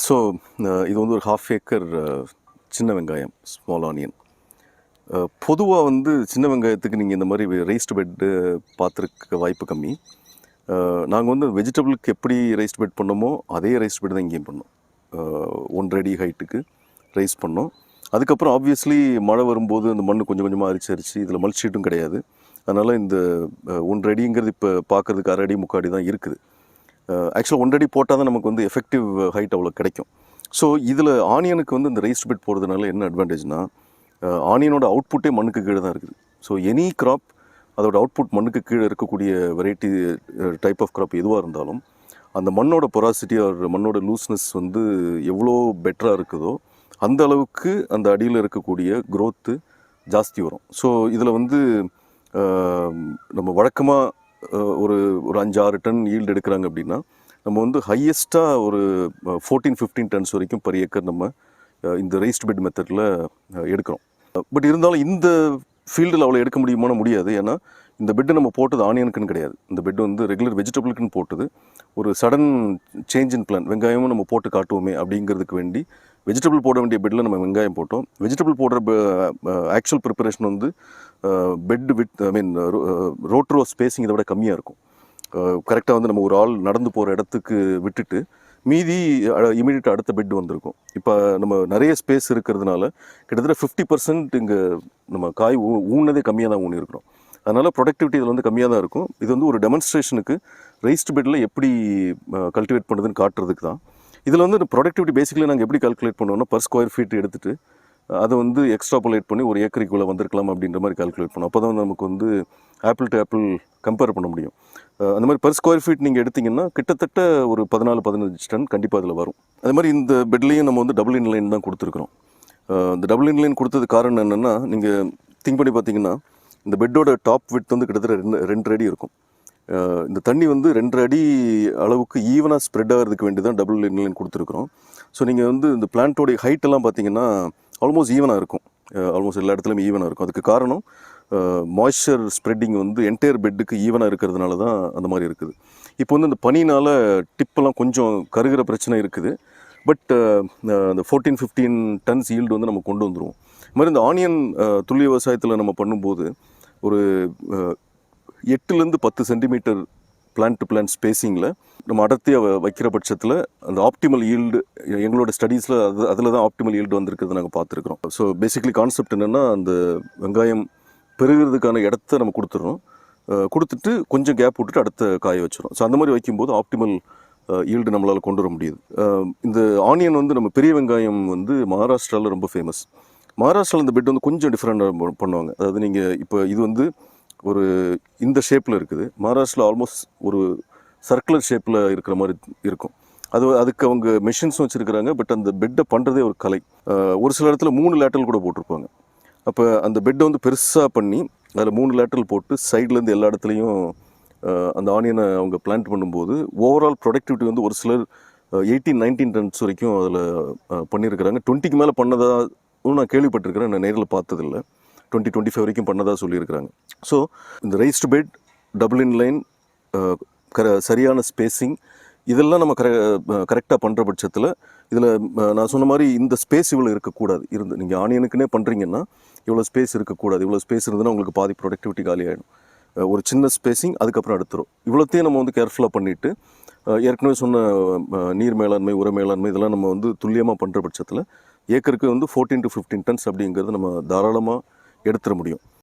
So இது வந்து ஒரு ½ ஏக்கர் சின்ன வெங்காயம், ஸ்மால் ஆனியன். பொதுவாக வந்து சின்ன வெங்காயத்துக்கு நீங்கள் இந்த மாதிரி ரைஸ்டு பெட்டு பார்த்துருக்க வாய்ப்பு கம்மி. நாங்கள் வந்து வெஜிடபிளுக்கு எப்படி ரைஸ்டு பெட் பண்ணோமோ அதே ரைஸ்டு பெட் தான் இங்கேயும் பண்ணோம். 1 அடி ஹைட்டுக்கு ரைஸ் பண்ணோம். அதுக்கப்புறம் ஆப்வியஸ்லி மழை வரும்போது அந்த மண் கொஞ்சம் கொஞ்சமாக அரிச்சு இதில் மல்ச்சீட்டும் கிடையாது. அதனால் இந்த 1 அடிங்கிறது இப்போ பார்க்குறதுக்கு 1/2 அடி 3/4 அடி தான் இருக்குது. ஆக்சுவலாக 1 அடி போட்டால் தான் நமக்கு வந்து எஃபெக்டிவ் ஹைட் அவ்வளோ கிடைக்கும். ஸோ இதில் ஆனியனுக்கு வந்து இந்த ரைஸ்டு பெட் போடுறதுனால என்ன அட்வான்டேஜ்னால், ஆனியனோட அவுட்புட்டே மண்ணுக்கு கீழே தான் இருக்குது. ஸோ எனி கிராப் அதோட அவுட்புட் மண்ணுக்கு கீழே இருக்கக்கூடிய வெரைட்டி டைப் ஆஃப் கிராப் எதுவாக இருந்தாலும் அந்த மண்ணோட பொராசிட்டி ஆர் மண்ணோட லூஸ்னஸ் வந்து எவ்வளோ பெட்டராக இருக்குதோ அந்த அளவுக்கு அந்த அடியில் இருக்கக்கூடிய க்ரோத்து ஜாஸ்தி வரும். ஸோ இதில் வந்து நம்ம வழக்கமாக ஒரு 5-6 டன் ஈல்டு எடுக்கிறாங்க அப்படின்னா நம்ம வந்து ஹையஸ்ட்டாக ஒரு 14-15 டன்ஸ் வரைக்கும் பர் ஏக்கர் நம்ம இந்த ரைஸ்டு பெட் மெத்தடில் எடுக்கிறோம். பட் இருந்தாலும் இந்த ஃபீல்டில் அவ்வளோ எடுக்க முடியாது. ஏன்னா இந்த பெட்டு நம்ம போட்டது ஆனியனுக்குன்னு கிடையாது. இந்த பெட்டு வந்து ரெகுலர் வெஜிடபிளுக்குன்னு போட்டது. ஒரு சடன் சேஞ்ச் இன் பிளான், வெங்காயமும் நம்ம போட்டு காட்டுவோமே அப்படிங்கிறதுக்கு வேண்டி வெஜிடபிள் போட வேண்டிய பெட்டில் நம்ம வெங்காயம் போட்டோம். வெஜிடபிள் போடுற ஆக்சுவல் ப்ரிப்பரேஷன் வந்து bed with road row spacing இதை விட கம்மியாக இருக்கும். கரெக்டாக வந்து நம்ம ஒரு ஆள் நடந்து போகிற இடத்துக்கு விட்டுட்டு மீதி இமீடியட்டாக அடுத்த பெட் வந்திருக்கும். இப்போ நம்ம நிறைய ஸ்பேஸ் இருக்கிறதுனால கிட்டத்தட்ட 50% இங்கே நம்ம காய் ஊனதே கம்மியாக தான் ஊனிருக்கிறோம். அதனால் ப்ரொடக்டிவிட்டி இதில் வந்து கம்மியாக தான் இருக்கும். இது வந்து ஒரு டெமான்ஸ்ட்ரேஷனுக்கு ரைஸ்டு பெட்டில் எப்படி கல்டிவேட் பண்ணுறதுன்னு காட்டுறதுக்கு தான். இதில் வந்து ப்ரொடக்டிவிட்டி பேசிக்கலி நாங்கள் எப்படி கால்குலேட் பண்ணுவோம்னா, per ஸ்கொயர் ஃபீட் எடுத்துகிட்டு அதை வந்து எக்ஸ்ட்ராபுலேட் பண்ணி ஒரு ஏக்கருக்குள்ளே வந்திருக்கலாம் அப்படின்ற மாதிரி கால்குலேட் பண்ணோம். அப்போ தான் நமக்கு வந்து ஆப்பிள் டு ஆப்பிள் கம்பேர் பண்ண முடியும். அந்த மாதிரி per ஸ்கொயர் ஃபீட் நீங்கள் எடுத்திங்கன்னா கிட்டத்தட்ட ஒரு 14-15 டன் கண்டிப்பாக அதில் வரும். அதே மாதிரி இந்த பெட்லேயும் நம்ம வந்து டபுள் இன்லைன் தான் கொடுத்துருக்குறோம். இந்த டபுள் இன்லைன் கொடுத்தது காரணம் என்னென்னா, நீங்கள் திங்க் பண்ணி பார்த்தீங்கன்னா இந்த பெட்டோட டாப் விட்த் வந்து கிட்டத்தட்ட 2 அடி இருக்கும். இந்த தண்ணி வந்து 2 அடி அளவுக்கு ஈவனாக ஸ்ப்ரெட் ஆகிறதுக்கு வேண்டி தான் டபுள் இன்லைன் கொடுத்துருக்குறோம். ஸோ நீங்கள் வந்து இந்த பிளான்ட்டோடைய ஹைட்டெல்லாம் பார்த்தீங்கன்னா ஆல்மோஸ்ட் ஈவனாக இருக்கும். ஆல்மோஸ்ட் எல்லா இடத்துலையும் ஈவனாக இருக்கும். அதுக்கு காரணம் மாய்ஸ்சர் ஸ்ப்ரெட்டிங் வந்து என்டையர் பெட்டுக்கு ஈவனாக இருக்கிறதுனால தான் அந்த மாதிரி இருக்குது. இப்போ வந்து இந்த பனினால் டிப்பெல்லாம் கொஞ்சம் கருகிற பிரச்சனை இருக்குது. பட் அந்த 14-15 டன்ஸ் ஈல்டு வந்து நம்ம கொண்டு வந்துடுவோம். இது மாதிரி இந்த ஆனியன் துல்லிய விவசாயத்தில் நம்ம பண்ணும்போது ஒரு 8-10 சென்டிமீட்டர் பிளான்ட் டு பிளான்ட் ஸ்பேஸிங்கில் நம்ம அடர்த்தியாக வைக்கிற பட்சத்தில் அந்த ஆப்டிமல் ஈல்டு எங்களோட ஸ்டடீஸில் அதில் தான் ஆப்டிமல் ஈல்டு வந்திருக்கிறத நாங்கள் பார்த்துருக்குறோம். ஸோ பேசிக்கலி கான்செப்ட் என்னென்னா, அந்த வெங்காயம் பெருகிறதுக்கான இடத்த நம்ம கொடுத்துட்டு கொஞ்சம் கேப் விட்டுட்டு அடுத்த காய வச்சிடும். ஸோ அந்த மாதிரி வைக்கும்போது ஆப்டிமல் ஈல்டு நம்மளால் கொண்டு வர முடியுது. இந்த ஆனியன் வந்து நம்ம பெரிய வெங்காயம் வந்து மகாராஷ்டிராவில் ரொம்ப ஃபேமஸ். மகாராஷ்டிராவில் இந்த பெட் வந்து கொஞ்சம் டிஃப்ரெண்டாக பண்ணுவாங்க. அதாவது நீங்கள் இப்போ இது வந்து ஒரு இந்த ஷேப்பில் இருக்குது. மகாராஷ்டிராவில் ஆல்மோஸ்ட் ஒரு சர்க்குலர் ஷேப்பில் இருக்கிற மாதிரி இருக்கும். அதுக்கு அவங்க மெஷின்ஸும் வச்சுருக்கிறாங்க. பட் அந்த பெட்டை பண்ணுறதே ஒரு கலை. ஒரு சில இடத்துல 3 லேட்டரல் கூட போட்டிருப்பாங்க. அப்போ அந்த பெட்டை வந்து பெருசாக பண்ணி அதில் 3 லேட்டரல் போட்டு சைட்லேருந்து எல்லா இடத்துலையும் அந்த ஆனியனை அவங்க பிளான்ட் பண்ணும்போது ஓவரால் ப்ரொடக்டிவிட்டி வந்து ஒரு சிலர் 18-19 டன்ஸ் வரைக்கும் அதில் பண்ணியிருக்கிறாங்க. 20க்கு மேலே பண்ணதாக நான் கேள்விப்பட்டிருக்கிறேன். நான் நேரில் பார்த்ததில்லை. 20-25 வரைக்கும் பண்ணதாக சொல்லியிருக்கிறாங்க. ஸோ இந்த ரைஸ்டு பெட், டபுள் இன்லைன், சரியான ஸ்பேஸிங் இதெல்லாம் நம்ம கரெக்டாக பண்ணுற பட்சத்தில் இதில் நான் சொன்ன மாதிரி இந்த ஸ்பேஸ் இவ்வளோ இருக்கக்கூடாது. நீங்கள் ஆனியனுக்குன்னே பண்ணுறீங்கன்னா இவ்வளோ ஸ்பேஸ் இருக்கக்கூடாது. இவ்வளோ ஸ்பேஸ் இருந்ததுன்னா உங்களுக்கு பாதி ப்ரொடக்டிவிட்டி காலி ஆகிடும். ஒரு சின்ன ஸ்பேஸிங் அதுக்கப்புறம் எடுத்துரும். இவ்வளோத்தையும் நம்ம வந்து கேர்ஃபுல்லாக பண்ணிவிட்டு ஏற்கனவே சொன்ன நீர் மேலாண்மை, உர மேலாண்மை இதெல்லாம் நம்ம வந்து துல்லியமாக பண்ணுற பட்சத்தில் ஏக்கருக்கு வந்து 14-15 டன்ஸ் அப்படிங்கிறது நம்ம தாராளமாக எடுத்துட முடியும்.